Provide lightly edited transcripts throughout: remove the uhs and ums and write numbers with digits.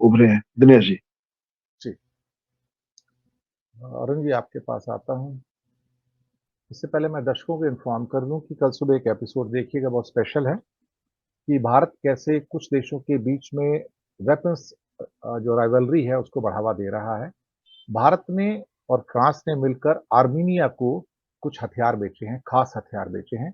उभरे हैं। दिनेश जी। जी, अरुण जी आपके पास आता हूँ। इससे पहले मैं दर्शकों को इन्फॉर्म कर दूं कि कल सुबह एक एपिसोड देखिएगा, बहुत स्पेशल है कि भारत कैसे कुछ देशों के बीच में वेपन्स जो राइवलरी है उसको बढ़ावा दे रहा है। भारत ने और फ्रांस ने मिलकर आर्मीनिया को कुछ हथियार बेचे हैं, खास हथियार बेचे हैं,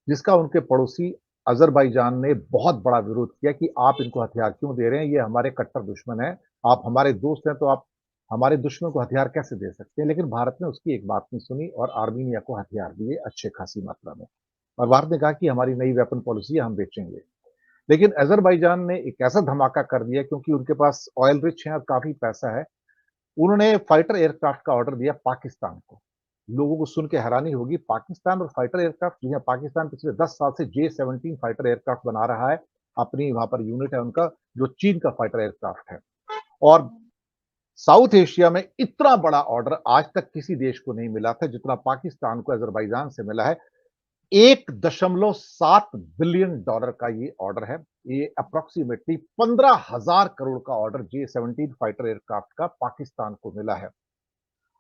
जिसका उनके पड़ोसी अजरबैजान ने बहुत बड़ा विरोध किया कि आप इनको हथियार क्यों दे रहे हैं, ये हमारे कट्टर दुश्मन है, आप हमारे दोस्त हैं तो आप हमारे दुश्मन को हथियार कैसे दे सकते हैं। लेकिन भारत ने उसकी एक बात नहीं सुनी और आर्मीनिया को हथियार दिए अच्छे खासी मात्रा में। और भारत ने कहा कि हमारी नई वेपन पॉलिसी है, हम बेचेंगे। लेकिन अजरबैजान ने एक ऐसा धमाका कर दिया, क्योंकि उनके पास ऑयल रिच है और काफी पैसा है। उन्होंने फाइटर एयरक्राफ्ट का ऑर्डर दिया पाकिस्तान को। लोगों को सुन के हैरानी होगी, पाकिस्तान और फाइटर एयरक्राफ्ट, जी हाँ, पाकिस्तान पिछले 10 साल से J-17 फाइटर एयरक्राफ्ट बना रहा है। अपनी वहां पर यूनिट है उनका, जो चीन का फाइटर एयरक्राफ्ट है। और साउथ एशिया में इतना बड़ा ऑर्डर आज तक किसी देश को नहीं मिला था जितना पाकिस्तान को अजरबैजान से मिला है। 1.7 बिलियन डॉलर का ये ऑर्डर है। ये अप्रोक्सीमेटली 15,000 करोड़ का ऑर्डर J-17 फाइटर एयरक्राफ्ट का पाकिस्तान को मिला है।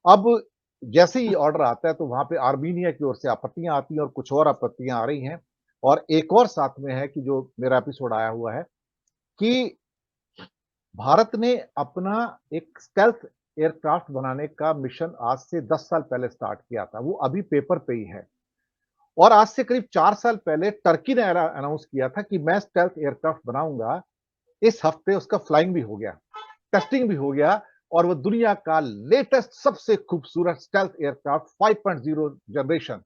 अब जैसे ही ऑर्डर आता है तो वहां पे आर्मीनिया की ओर से आपत्तियां आती हैं और कुछ और आपत्तियां आ रही हैं। और एक और साथ में है कि जो मेरा एपिसोड आया हुआ है कि भारत ने अपना एक स्टेल्थ एयरक्राफ्ट बनाने का मिशन आज से 10 साल पहले स्टार्ट किया था। वो अभी पेपर पे ही है। और आज से करीब 4 साल पहले टर्की ने अनाउंस किया था कि मैं स्टेल्थ एयरक्राफ्ट बनाऊंगा। इस हफ्ते उसका फ्लाइंग भी हो गया, टेस्टिंग भी हो गया, और वो दुनिया का लेटेस्ट सबसे खूबसूरत स्टेल्थ एयरक्राफ्ट 5.0 जनरेशन।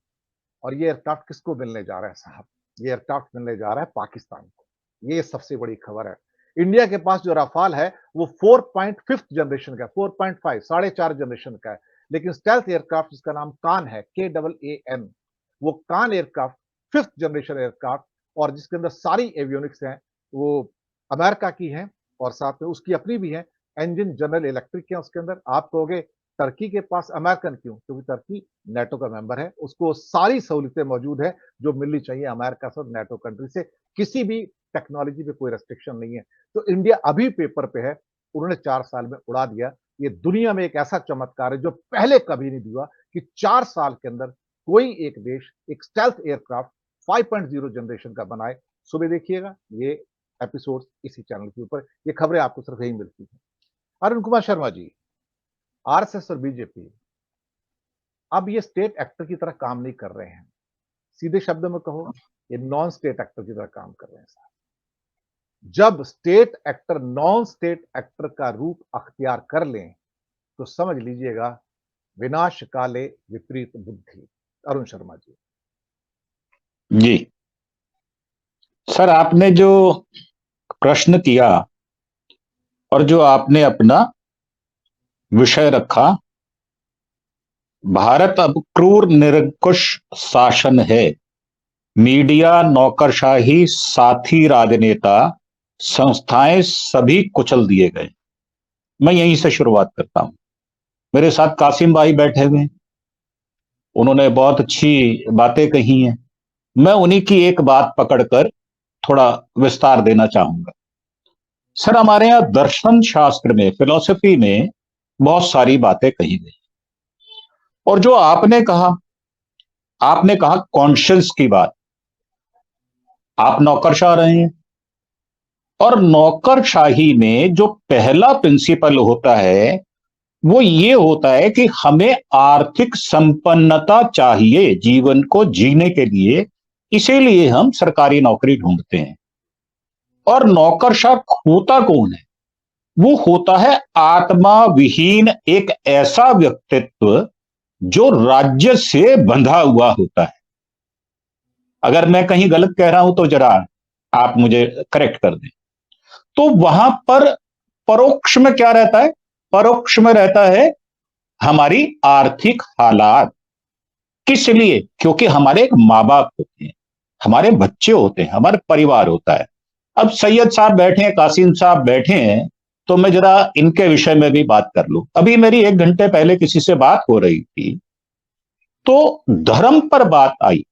और ये एयरक्राफ्ट किसको मिलने जा रहा है साहब? ये एयरक्राफ्ट मिलने जा रहा है पाकिस्तान को। ये सबसे बड़ी खबर है। इंडिया के पास जो राफाल है वो 4.5 जनरेशन का, 4.5 4.5 जनरेशन का है। लेकिन स्टेल्थ एयरक्राफ्ट जिसका नाम कान है, KAAN, वो कान एयरक्राफ्ट 5th जनरेशन एयरक्राफ्ट, और जिसके अंदर सारी एवियोनिक्स हैं, वो अमेरिका की हैं और साथ में उसकी अपनी भी है। इंजन जनरल इलेक्ट्रिक है उसके अंदर। आप कहोगे टर्की के पास अमेरिकन क्यों? क्योंकि टर्की नेटो का मेंबर है, उसको सारी सहूलियतें मौजूद है जो मिलनी चाहिए अमेरिका से और नेटो कंट्री से। किसी भी टेक्नोलॉजी पे कोई रेस्ट्रिक्शन नहीं है। तो इंडिया अभी पेपर पे है, उन्होंने 4 साल में उड़ा दिया। ये दुनिया में एक ऐसा चमत्कार है जो पहले कभी नहीं हुआ कि 4 साल के अंदर कोई एक देश एक स्टेल्थ एयरक्राफ्ट 5.0 जनरेशन का बनाए। सुबह देखिएगा ये एपिसोड इसी चैनल के ऊपर। ये खबरें आपको सिर्फ यही मिलती हैं। अरुण कुमार शर्मा जी, आरएसएस और बीजेपी अब ये स्टेट एक्टर की तरह काम नहीं कर रहे हैं। सीधे शब्दों में कहो, ये नॉन स्टेट एक्टर की तरह काम कर रहे हैं साहब। जब state actor non state actor का रूप अख्तियार कर लें तो समझ लीजिएगा विनाश काले विपरीत बुद्धि। अरुण शर्मा जी। जी सर, आपने जो प्रश्न किया और जो आपने अपना विषय रखा, भारत अब क्रूर निरंकुश शासन है, मीडिया नौकरशाही, साथी राजनेता, संस्थाएं सभी कुचल दिए गए। मैं यहीं से शुरुआत करता हूं। मेरे साथ कासिम भाई बैठे हुए हैं, उन्होंने बहुत अच्छी बातें कही हैं। मैं उन्हीं की एक बात पकड़कर थोड़ा विस्तार देना चाहूंगा। सर, हमारे यहां दर्शन शास्त्र में, फिलॉसफी में बहुत सारी बातें कही गई, और जो आपने कहा कॉन्शियस की बात। आप नौकरशाह रहे हैं, और नौकरशाही में जो पहला प्रिंसिपल होता है वो ये होता है कि हमें आर्थिक संपन्नता चाहिए जीवन को जीने के लिए, इसीलिए हम सरकारी नौकरी ढूंढते हैं। और नौकरशाह होता कौन है? वो होता है आत्मा विहीन एक ऐसा व्यक्तित्व जो राज्य से बंधा हुआ होता है। अगर मैं कहीं गलत कह रहा हूं तो जरा आप मुझे करेक्ट कर दें। तो वहां पर परोक्ष में क्या रहता है? परोक्ष में रहता है हमारी आर्थिक हालात। किस लिए? क्योंकि हमारे एक मां बाप होते हैं, हमारे बच्चे होते हैं, हमारा परिवार होता है। अब सैयद साहब बैठे हैं, कासिम साहब बैठे हैं, तो मैं जरा इनके विषय में भी बात कर लूं। अभी मेरी 1 घंटे पहले किसी से बात हो रही थी, तो धर्म पर बात आई।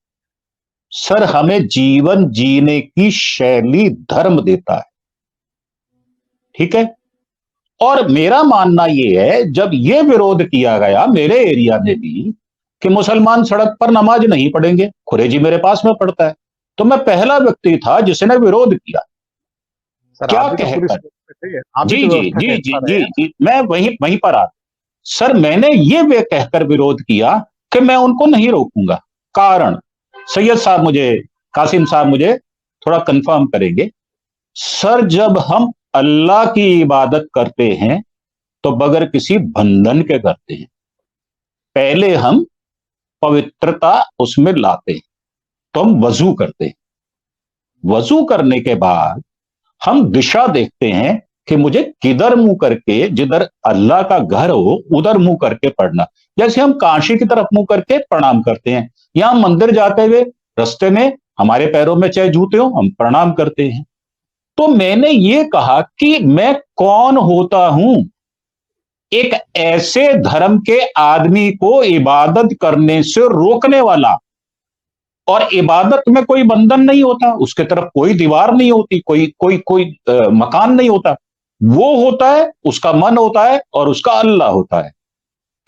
सर, हमें जीवन जीने की शैली धर्म देता है, ठीक है? और मेरा मानना ये है, जब ये विरोध किया गया मेरे एरिया में भी कि मुसलमान सड़क पर नमाज नहीं पढ़ेंगे, खुरेजी मेरे पास में पढ़ता है, तो मैं पहला व्यक्ति था जिसने विरोध किया। सर क्या आप भी तो पुलिस कहकर? फोर्स में थे, आप भी जी तो जी व्यवस्था का जी जी हिस्सा रहे जी हैं। जी, मैं वहीं वहीं पर आ। सर मैंने ये वे कहकर विरोध किया कि मैं उनको नहीं रोकूंगा। कारण, सैयद साहब मुझे, कासिम साहब मुझे थोड़ा कंफर्म करेंगे। सर जब हम अल्लाह की इबादत करते हैं तो बगैर किसी बंधन के करते हैं। पहले हम पवित्रता उसमें लाते हैं, तो हम वजू करते हैं। वजू करने के बाद हम दिशा देखते हैं कि मुझे किधर मुंह करके, जिधर अल्लाह का घर हो उधर मुंह करके पढ़ना। जैसे हम काशी की तरफ मुंह करके प्रणाम करते हैं, या मंदिर जाते हुए रास्ते में हमारे पैरों में चाहे जूते हो हम प्रणाम करते हैं। तो मैंने ये कहा कि मैं कौन होता हूं एक ऐसे धर्म के आदमी को इबादत करने से रोकने वाला। और इबादत में कोई बंधन नहीं होता, उसके तरफ कोई दीवार नहीं होती, कोई कोई कोई मकान नहीं होता। वो होता है, उसका मन होता है और उसका अल्लाह होता है।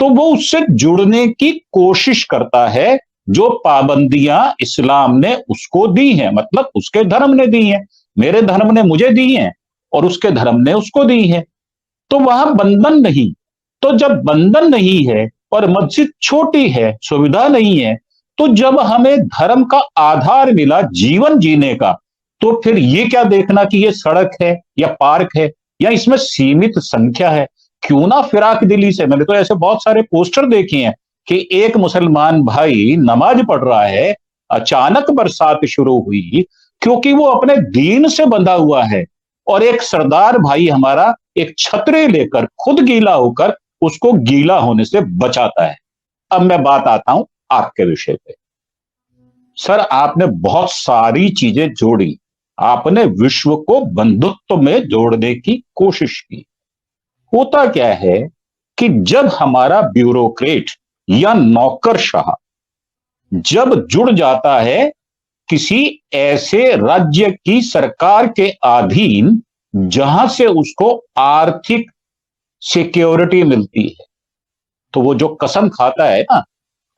तो वो उससे जुड़ने की कोशिश करता है। जो पाबंदियां इस्लाम ने उसको दी हैं, मतलब उसके धर्म ने दी हैं, मेरे धर्म ने मुझे दी हैं और उसके धर्म ने उसको दी हैं, तो वहां बंधन नहीं। तो जब बंधन नहीं है और मस्जिद छोटी है, सुविधा नहीं है, तो जब हमें धर्म का आधार मिला जीवन जीने का, तो फिर ये क्या देखना कि ये सड़क है या पार्क है या इसमें सीमित संख्या है। क्यों ना फिराक दिली से, मैंने तो ऐसे बहुत सारे पोस्टर देखे हैं कि एक मुसलमान भाई नमाज पढ़ रहा है, अचानक बरसात शुरू हुई क्योंकि वो अपने दीन से बंधा हुआ है, और एक सरदार भाई हमारा एक छतरी लेकर खुद गीला होकर उसको गीला होने से बचाता है। अब मैं बात आता हूं आपके विषय पे। सर आपने बहुत सारी चीजें जोड़ी, आपने विश्व को बंधुत्व में जोड़ने की कोशिश की। होता क्या है कि जब हमारा ब्यूरोक्रेट या नौकरशाह जब जुड़ जाता है किसी ऐसे राज्य की सरकार के अधीन जहां से उसको आर्थिक सिक्योरिटी मिलती है, तो वो जो कसम खाता है ना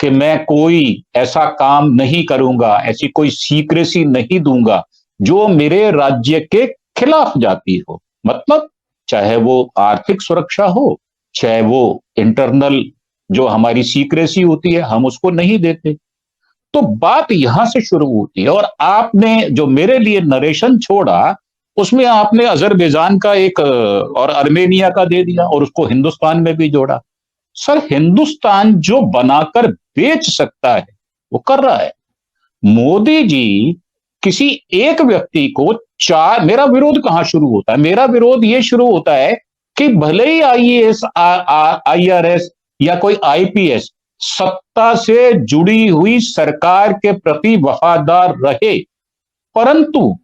कि मैं कोई ऐसा काम नहीं करूंगा, ऐसी कोई सीक्रेसी नहीं दूंगा जो मेरे राज्य के खिलाफ जाती हो, मतलब चाहे वो आर्थिक सुरक्षा हो, चाहे वो इंटरनल जो हमारी सीक्रेसी होती है हम उसको नहीं देते। तो बात यहां से शुरू होती है। और आपने जो मेरे लिए नरेशन छोड़ा उसमें आपने अजरबैजान का एक और अर्मेनिया का दे दिया और उसको हिंदुस्तान में भी जोड़ा। सर हिंदुस्तान जो बनाकर बेच सकता है वो कर रहा है। मोदी जी किसी एक व्यक्ति को चार, मेरा विरोध कहां शुरू होता है, मेरा विरोध ये शुरू होता है कि भले ही आईएएस आईआरएस या कोई आईपीएस सत्ता से जुड़ी हुई सरकार के प्रति वफादार रहे, परंतु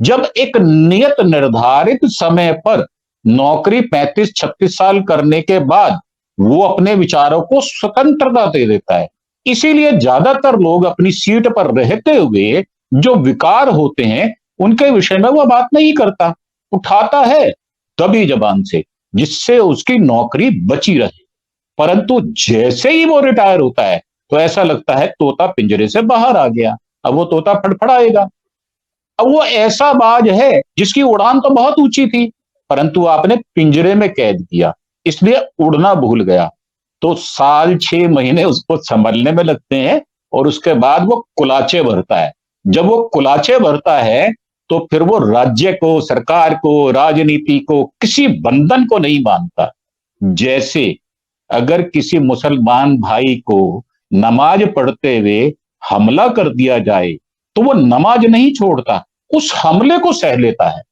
जब एक नियत निर्धारित समय पर नौकरी 35-36 साल करने के बाद वो अपने विचारों को स्वतंत्रता दे देता है। इसीलिए ज्यादातर लोग अपनी सीट पर रहते हुए जो विकार होते हैं उनके विषय में वो बात नहीं करता, उठाता है दबी जबान से जिससे उसकी नौकरी बची रहे। परंतु जैसे ही वो रिटायर होता है तो ऐसा लगता है तोता पिंजरे से बाहर आ गया, अब वो तोता फड़फड़ाएगा। अब वो ऐसा बाज है जिसकी उड़ान तो बहुत ऊंची थी परंतु आपने पिंजरे में कैद किया, इसलिए उड़ना भूल गया। तो साल 6 महीने उसको संभलने में लगते हैं और उसके बाद वो कुलाचे भरता है। जब वो कुलाचे भरता है तो फिर वो राज्य को, सरकार को, राजनीति को, किसी बंधन को नहीं मानता। जैसे अगर किसी मुसलमान भाई को नमाज पढ़ते हुए हमला कर दिया जाए तो वो नमाज नहीं छोड़ता, उस हमले को सह लेता है,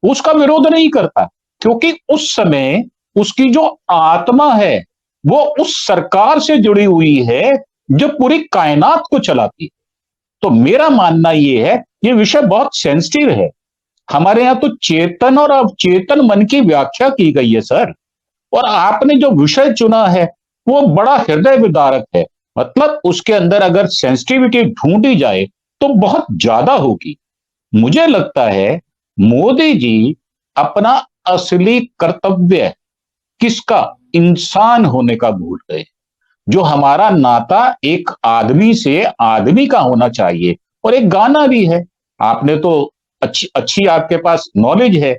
उसका विरोध नहीं करता, क्योंकि उस समय उसकी जो आत्मा है वो उस सरकार से जुड़ी हुई है जो पूरी कायनात को चलाती है। तो मेरा मानना यह है ये विषय बहुत सेंसिटिव है। हमारे यहां तो चेतन और अवचेतन मन की व्याख्या की गई है सर, और आपने जो विषय चुना है वो बड़ा हृदय विदारक है। मतलब उसके अंदर अगर सेंसिटिविटी ढूंढी जाए तो बहुत ज्यादा होगी। मुझे लगता है मोदी जी अपना असली कर्तव्य किसका, इंसान होने का भूल गए। जो हमारा नाता एक आदमी से आदमी का होना चाहिए। और एक गाना भी है, आपने तो अच्छी अच्छी आपके पास नॉलेज है,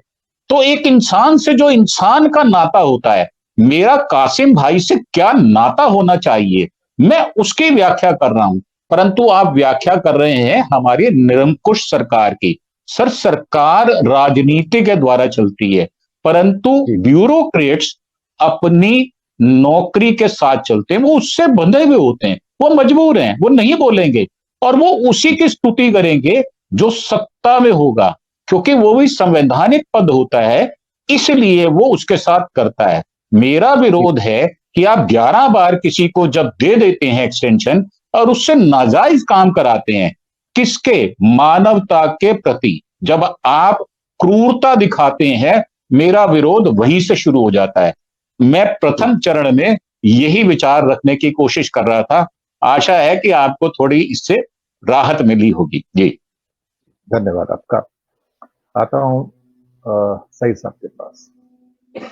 तो एक इंसान से जो इंसान का नाता होता है, मेरा कासिम भाई से क्या नाता होना चाहिए, मैं उसकी व्याख्या कर रहा हूं। परंतु आप व्याख्या कर रहे हैं हमारी निरंकुश सरकार की। सर, सरकार राजनीति के द्वारा चलती है, परंतु जी, ब्यूरोक्रेट्स अपनी नौकरी के साथ चलते हैं। वो उससे बंधे हुए होते हैं, वो मजबूर हैं, वो नहीं बोलेंगे और वो उसी की स्तुति करेंगे जो सत्ता में होगा, क्योंकि वो भी संवैधानिक पद होता है, इसलिए वो उसके साथ करता है। मेरा जी, विरोध है कि आप 11 बार किसी को जब दे देते हैं एक्सटेंशन और उससे नाजायज काम कराते हैं, किसके, मानवता के प्रति जब आप क्रूरता दिखाते हैं, मेरा विरोध वहीं से शुरू हो जाता है। मैं जी। प्रथम चरण में यही विचार रखने की कोशिश कर रहा था। आशा है कि आपको थोड़ी इससे राहत मिली होगी। जी। धन्यवाद आपका। आता हूँ सईद साहब के पास।